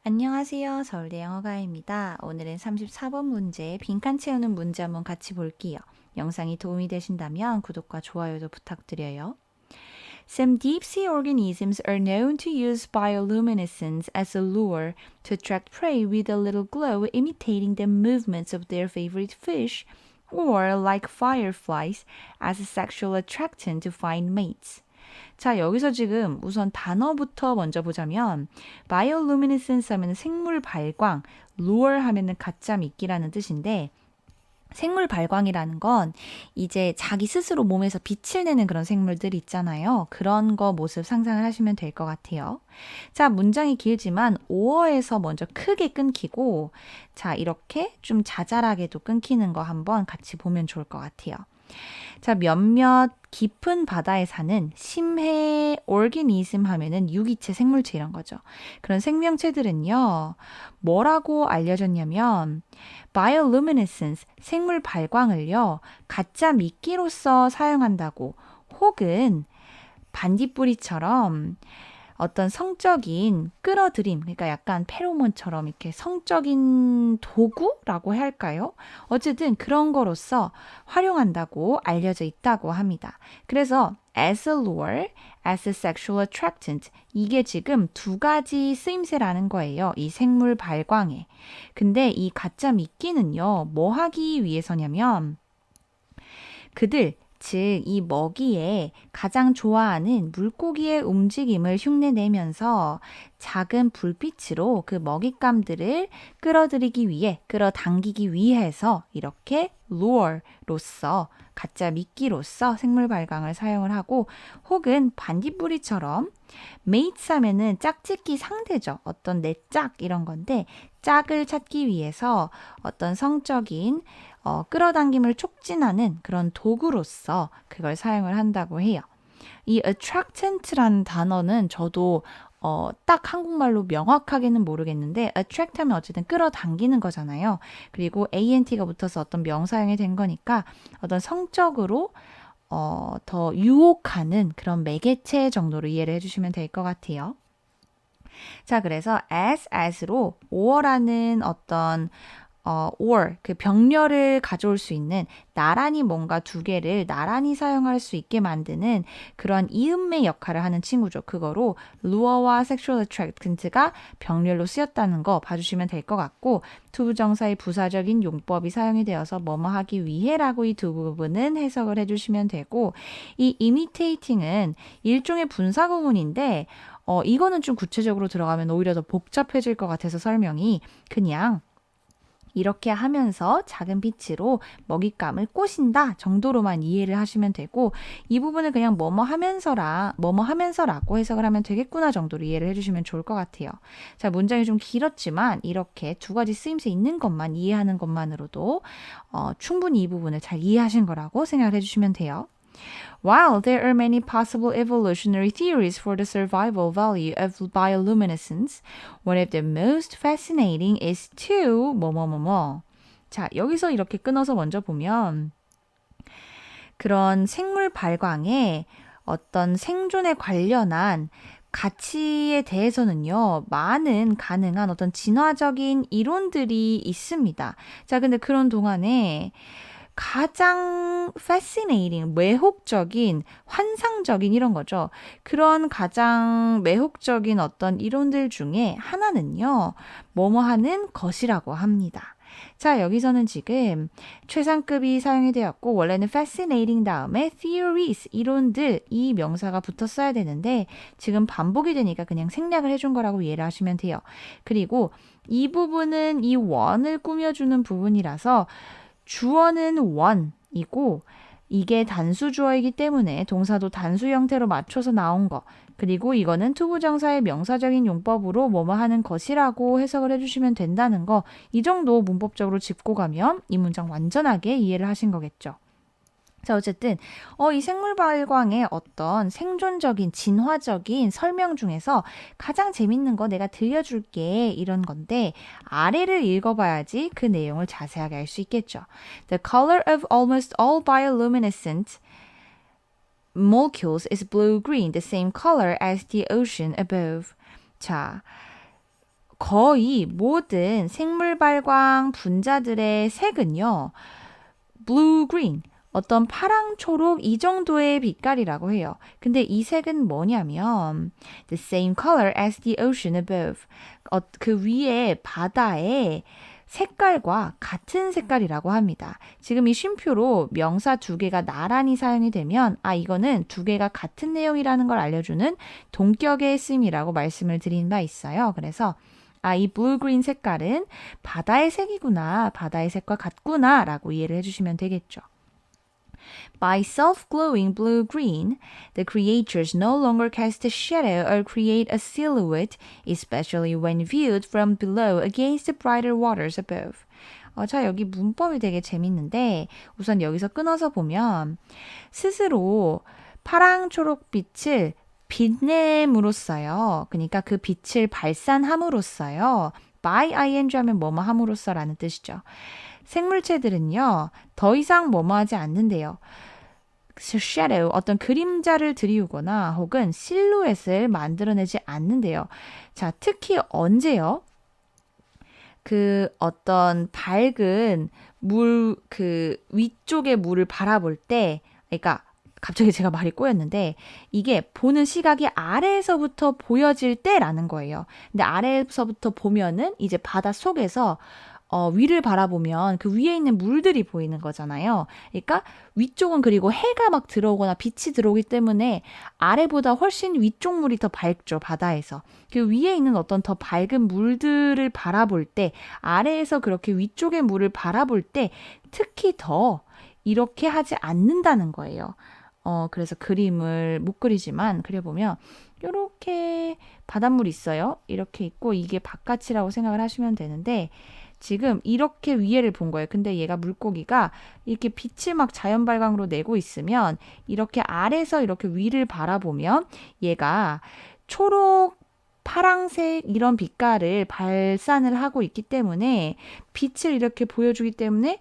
안녕하세요. 서울대 영어가입니다. 오늘은 34번 문제 빈칸 채우는 문제 한번 같이 볼게요. 영상이 도움이 되신다면 구독과 좋아요도 부탁드려요. Some deep sea organisms are known to use bioluminescence as a lure to attract prey with a little glow imitating the movements of their favorite fish or like fireflies as a sexual attractant to find mates. 자, 여기서 지금 우선 단어부터 먼저 보자면 bioluminescence 하면 생물 발광, lure 하면은 가짜 미끼라는 뜻인데 생물 발광이라는 건 이제 자기 스스로 몸에서 빛을 내는 그런 생물들 있잖아요. 그런 거 모습 상상을 하시면 될 것 같아요. 자, 문장이 길지만 5어에서 먼저 크게 끊기고 자, 이렇게 좀 자잘하게도 끊기는 거 한번 같이 보면 좋을 것 같아요. 자, 몇몇 깊은 바다에 사는 심해 organism 하면은 유기체, 생물체 이런 거죠. 그런 생명체들은요, 뭐라고 알려졌냐면, bioluminescence, 생물 발광을요, 가짜 미끼로서 사용한다고, 혹은 반딧불이처럼 어떤 성적인 끌어들임, 그러니까 약간 페로몬처럼 이렇게 성적인 도구라고 해야 할까요? 어쨌든 그런 거로서 활용한다고 알려져 있다고 합니다. 그래서 as a lure, as a sexual attractant 이게 지금 두 가지 쓰임새라는 거예요. 이 생물 발광에. 근데 이 가짜 미끼는요, 뭐 하기 위해서냐면 그들 즉, 이 먹이에 가장 좋아하는 물고기의 움직임을 흉내내면서 작은 불빛으로 그 먹잇감들을 끌어들이기 위해, 끌어당기기 위해서 이렇게 lure로서, 가짜 미끼로서 생물 발광을 사용을 하고 혹은 반딧불이처럼 mates 하면은 짝짓기 상대죠. 어떤 내 짝 이런 건데 짝을 찾기 위해서 어떤 성적인 끌어당김을 촉진하는 그런 도구로서 그걸 사용을 한다고 해요. 이 attractant라는 단어는 저도 딱 한국말로 명확하게는 모르겠는데 attract 하면 어쨌든 끌어당기는 거잖아요. 그리고 ant가 붙어서 어떤 명사형이 된 거니까 어떤 성적으로 더 유혹하는 그런 매개체 정도로 이해를 해주시면 될 것 같아요. 자, 그래서 as로 or라는 어떤 or 그 병렬을 가져올 수 있는 나란히 뭔가 두 개를 나란히 사용할 수 있게 만드는 그런 이음매 역할을 하는 친구죠. 그거로 lure와 sexual attractant가 병렬로 쓰였다는 거 봐주시면 될 것 같고 투부정사의 부사적인 용법이 사용이 되어서 뭐뭐 하기 위해라고 이 두 부분은 해석을 해주시면 되고 이 imitating은 일종의 분사구문인데 이거는 좀 구체적으로 들어가면 오히려 더 복잡해질 것 같아서 설명이 그냥 이렇게 하면서 작은 빛으로 먹잇감을 꼬신다 정도로만 이해를 하시면 되고 이 부분을 그냥 뭐뭐 하면서라고 해석을 하면 되겠구나 정도로 이해를 해주시면 좋을 것 같아요. 자, 문장이 좀 길었지만 이렇게 두 가지 쓰임새 있는 것만 이해하는 것만으로도 충분히 이 부분을 잘 이해하신 거라고 생각을 해주시면 돼요. While there are many possible evolutionary theories for the survival value of bioluminescence, one of the most fascinating is to 뭐뭐뭐뭐. 자, 여기서 이렇게 끊어서 먼저 보면 그런 생물 발광에 어떤 생존에 관련한 가치에 대해서는요, 많은 가능한 어떤 진화적인 이론들이 있습니다. 자, 근데 그런 동안에 가장 fascinating, 매혹적인, 환상적인 이런 거죠. 그런 가장 매혹적인 어떤 이론들 중에 하나는요, 뭐뭐 하는 것이라고 합니다. 자, 여기서는 지금 최상급이 사용이 되었고 원래는 fascinating 다음에 theories, 이론들 이 명사가 붙었어야 되는데 지금 반복이 되니까 그냥 생략을 해준 거라고 이해를 하시면 돼요. 그리고 이 부분은 이 원을 꾸며주는 부분이라서 주어는 one이고 이게 단수 주어이기 때문에 동사도 단수 형태로 맞춰서 나온 거 그리고 이거는 투부정사의 명사적인 용법으로 뭐뭐 하는 것이라고 해석을 해주시면 된다는 거 이 정도 문법적으로 짚고 가면 이 문장 완전하게 이해를 하신 거겠죠. 자, 어쨌든 이 생물 발광의 어떤 생존적인 진화적인 설명 중에서 가장 재밌는 거 내가 들려줄게 이런 건데 아래를 읽어봐야지 그 내용을 자세하게 알 수 있겠죠. The color of almost all bioluminescent molecules is blue-green, the same color as the ocean above. 자, 거의 모든 생물 발광 분자들의 색은요. blue, green, 어떤 파랑, 초록 이 정도의 빛깔이라고 해요. 근데 이 색은 뭐냐면 the same color as the ocean above. 그 위에 바다의 색깔과 같은 색깔이라고 합니다. 지금 이 쉼표로 명사 두 개가 나란히 사용이 되면 이거는 두 개가 같은 내용이라는 걸 알려주는 동격의 쓰임이라고 말씀을 드린 바 있어요. 그래서 이 blue green 색깔은 바다의 색이구나, 바다의 색과 같구나 라고 이해를 해주시면 되겠죠. By self-glowing blue-green, the creatures no longer cast a shadow or create a silhouette, especially when viewed from below against the brighter waters above. 자, 여기 문법이 되게 재밌는데 우선 여기서 끊어서 보면 스스로 파랑 초록빛을 빛냄으로써요. 그러니까 그 빛을 발산함으로써요. by ing 하면 뭐뭐 함으로써라는 뜻이죠. 생물체들은요. 더 이상 뭐뭐 하지 않는데요. shadow, 어떤 그림자를 드리우거나 혹은 실루엣을 만들어내지 않는데요. 자, 특히 언제요? 그 어떤 밝은 물, 그 위쪽의 물을 바라볼 때, 그러니까 갑자기 제가 말이 꼬였는데 이게 보는 시각이 아래에서부터 보여질 때라는 거예요. 근데 아래에서부터 보면은 이제 바다 속에서 위를 바라보면 그 위에 있는 물들이 보이는 거잖아요. 그러니까 위쪽은 그리고 해가 막 들어오거나 빛이 들어오기 때문에 아래보다 훨씬 위쪽 물이 더 밝죠, 바다에서. 그 위에 있는 어떤 더 밝은 물들을 바라볼 때, 아래에서 그렇게 위쪽의 물을 바라볼 때 특히 더 이렇게 하지 않는다는 거예요. 그래서 그림을 못 그리지만 그려보면 이렇게 바닷물이 있어요. 이렇게 있고 이게 바깥이라고 생각을 하시면 되는데 지금 이렇게 위에를 본 거예요. 근데 얘가 물고기가 이렇게 빛을 막 자연 발광으로 내고 있으면 이렇게 아래서 이렇게 위를 바라보면 얘가 초록, 파랑색 이런 빛깔을 발산을 하고 있기 때문에 빛을 이렇게 보여주기 때문에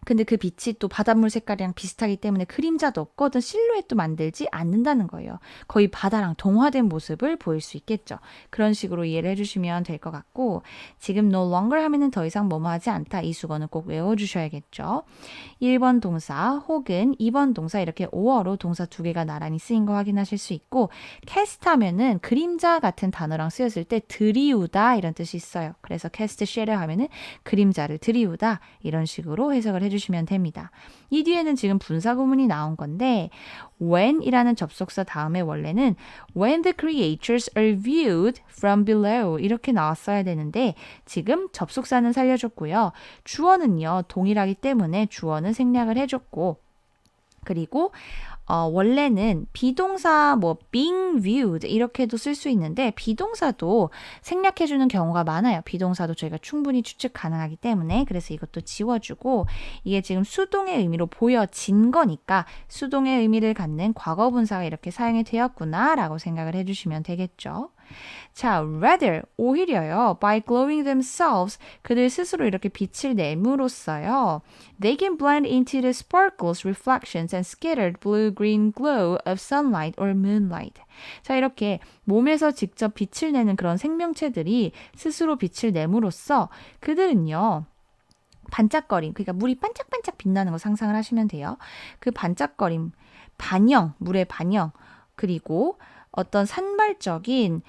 근데 그 빛이 또 바닷물 색깔이랑 비슷하기 때문에 그림자도 없고 어떤 실루엣도 만들지 않는다는 거예요. 거의 바다랑 동화된 모습을 보일 수 있겠죠. 그런 식으로 이해를 해주시면 될 것 같고 지금 no longer 하면은 더 이상 뭐뭐 하지 않다. 이 수거는 꼭 외워주셔야겠죠. 1번 동사 혹은 2번 동사 이렇게 오어로 동사 두 개가 나란히 쓰인 거 확인하실 수 있고 cast 하면은 그림자 같은 단어랑 쓰였을 때 드리우다 이런 뜻이 있어요. 그래서 cast shadow 하면은 그림자를 드리우다 이런 식으로 해석을 해주시면 됩니다. 이 뒤에는 지금 분사구문이 나온 건데 when이라는 접속사 다음에 원래는 when the creatures are viewed from below 이렇게 나왔어야 되는데 지금 접속사는 살려줬고요. 주어는요 동일하기 때문에 주어는 생략을 해줬고 그리고 원래는 비동사 being viewed 이렇게도 쓸 수 있는데 비동사도 생략해주는 경우가 많아요. 비동사도 저희가 충분히 추측 가능하기 때문에 그래서 이것도 지워주고 이게 지금 수동의 의미로 보여진 거니까 수동의 의미를 갖는 과거분사가 이렇게 사용이 되었구나 라고 생각을 해주시면 되겠죠. 자, rather, 오히려요. By glowing themselves, 그들 스스로 이렇게 빛을 내므로써요. They can blend into the sparkles, reflections, and scattered blue-green glow of sunlight or moonlight. 자, 이렇게 몸에서 직접 빛을 내는 그런 생명체들이 스스로 빛을 내므로써 그들은요. 반짝거림, 그러니까 물이 반짝반짝 빛나는 거 상상을 하시면 돼요. 그 반짝거림, 반영, 물의 반영, 그리고 어떤 산발적인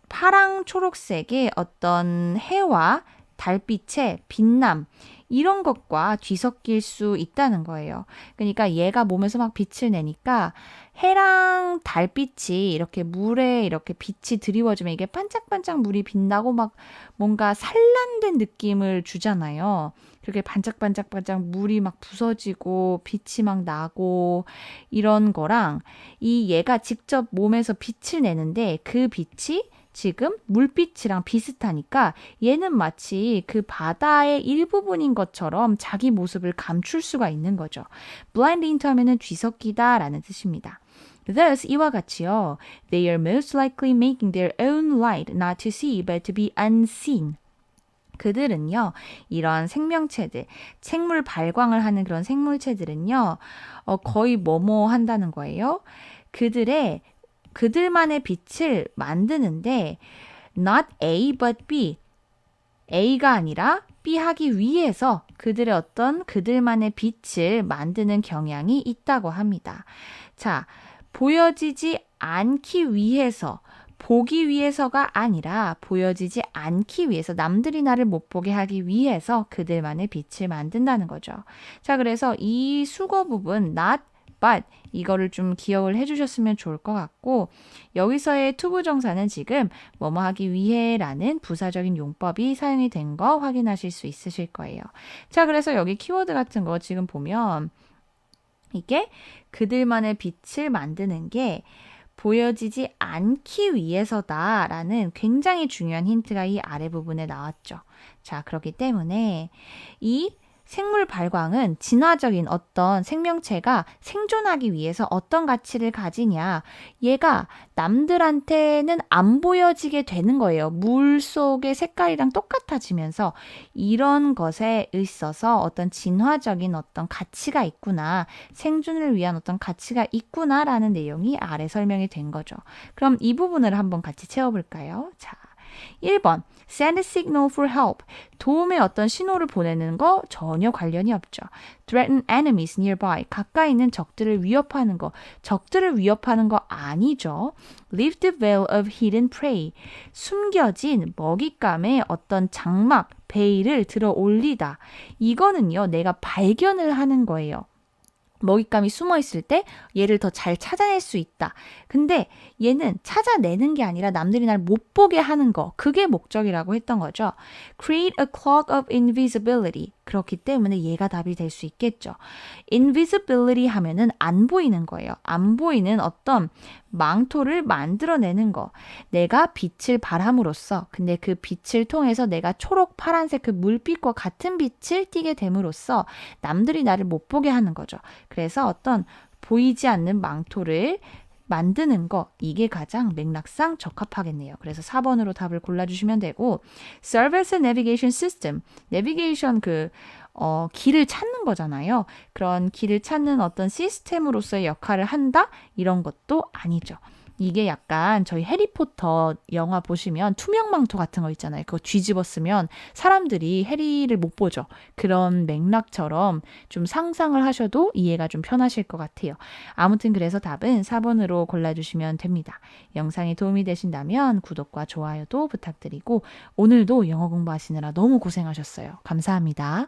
파랑 초록색의 어떤 해와 달빛의 빛남 이런 것과 뒤섞일 수 있다는 거예요. 그러니까 얘가 몸에서 막 빛을 내니까 해랑 달빛이 이렇게 물에 이렇게 빛이 드리워지면 이게 반짝반짝 물이 빛나고 막 뭔가 산란된 느낌을 주잖아요. 그렇게 반짝반짝반짝 물이 막 부서지고 빛이 막 나고 이런 거랑 이 얘가 직접 몸에서 빛을 내는데 그 빛이 지금 물빛이랑 비슷하니까 얘는 마치 그 바다의 일부분인 것처럼 자기 모습을 감출 수가 있는 거죠. blind into 하면은 뒤섞이다 라는 뜻입니다. Thus, 이와 같이요. They are most likely making their own light not to see but to be unseen. 그들은요, 이런 생명체들, 생물 발광을 하는 그런 생물체들은요, 거의 뭐뭐 한다는 거예요. 그들만의 빛을 만드는데 not A but B. A가 아니라 B 하기 위해서 그들의 어떤 그들만의 빛을 만드는 경향이 있다고 합니다. 자, 보여지지 않기 위해서, 보기 위해서가 아니라 보여지지 않기 위해서, 남들이 나를 못 보게 하기 위해서 그들만의 빛을 만든다는 거죠. 자, 그래서 이 수거 부분 not but 이거를 좀 기억을 해주셨으면 좋을 것 같고, 여기서의 투부정사는 지금 뭐뭐 하기 위해라는 부사적인 용법이 사용이 된 거 확인하실 수 있으실 거예요. 자, 그래서 여기 키워드 같은 거 지금 보면 이게 그들만의 빛을 만드는 게 보여지지 않기 위해서다라는 굉장히 중요한 힌트가 이 아래 부분에 나왔죠. 자, 그렇기 때문에 이 생물 발광은 진화적인 어떤 생명체가 생존하기 위해서 어떤 가치를 가지냐, 얘가 남들한테는 안 보여지게 되는 거예요. 물 속의 색깔이랑 똑같아지면서 이런 것에 있어서 어떤 진화적인 어떤 가치가 있구나, 생존을 위한 어떤 가치가 있구나라는 내용이 아래 설명이 된 거죠. 그럼 이 부분을 한번 같이 채워볼까요? 자, 1번 send a signal for help. 도움의 어떤 신호를 보내는 거 전혀 관련이 없죠. threaten enemies nearby. 가까이 있는 적들을 위협하는 거. 적들을 위협하는 거 아니죠. lift the veil of hidden prey. 숨겨진 먹잇감의 어떤 장막, 베일을 들어 올리다. 이거는요, 내가 발견을 하는 거예요. 먹잇감이 숨어 있을 때 얘를 더 잘 찾아낼 수 있다. 근데 얘는 찾아내는 게 아니라 남들이 날 못 보게 하는 거. 그게 목적이라고 했던 거죠. Create a cloak of invisibility. 그렇기 때문에 얘가 답이 될 수 있겠죠. Invisibility 하면은 안 보이는 거예요. 안 보이는 어떤 망토를 만들어내는 거. 내가 빛을 발함으로써, 근데 그 빛을 통해서 내가 초록, 파란색 그 물빛과 같은 빛을 띠게 됨으로써 남들이 나를 못 보게 하는 거죠. 그래서 어떤 보이지 않는 망토를 만드는 거, 이게 가장 맥락상 적합하겠네요. 그래서 4번으로 답을 골라주시면 되고, Serve as a navigation system. 내비게이션 길을 찾는 거잖아요. 그런 길을 찾는 어떤 시스템으로서의 역할을 한다? 이런 것도 아니죠. 이게 약간 저희 해리포터 영화 보시면 투명망토 같은 거 있잖아요. 그거 뒤집어 쓰면 사람들이 해리를 못 보죠. 그런 맥락처럼 좀 상상을 하셔도 이해가 좀 편하실 것 같아요. 아무튼 그래서 답은 4번으로 골라주시면 됩니다. 영상이 도움이 되신다면 구독과 좋아요도 부탁드리고, 오늘도 영어 공부하시느라 너무 고생하셨어요. 감사합니다.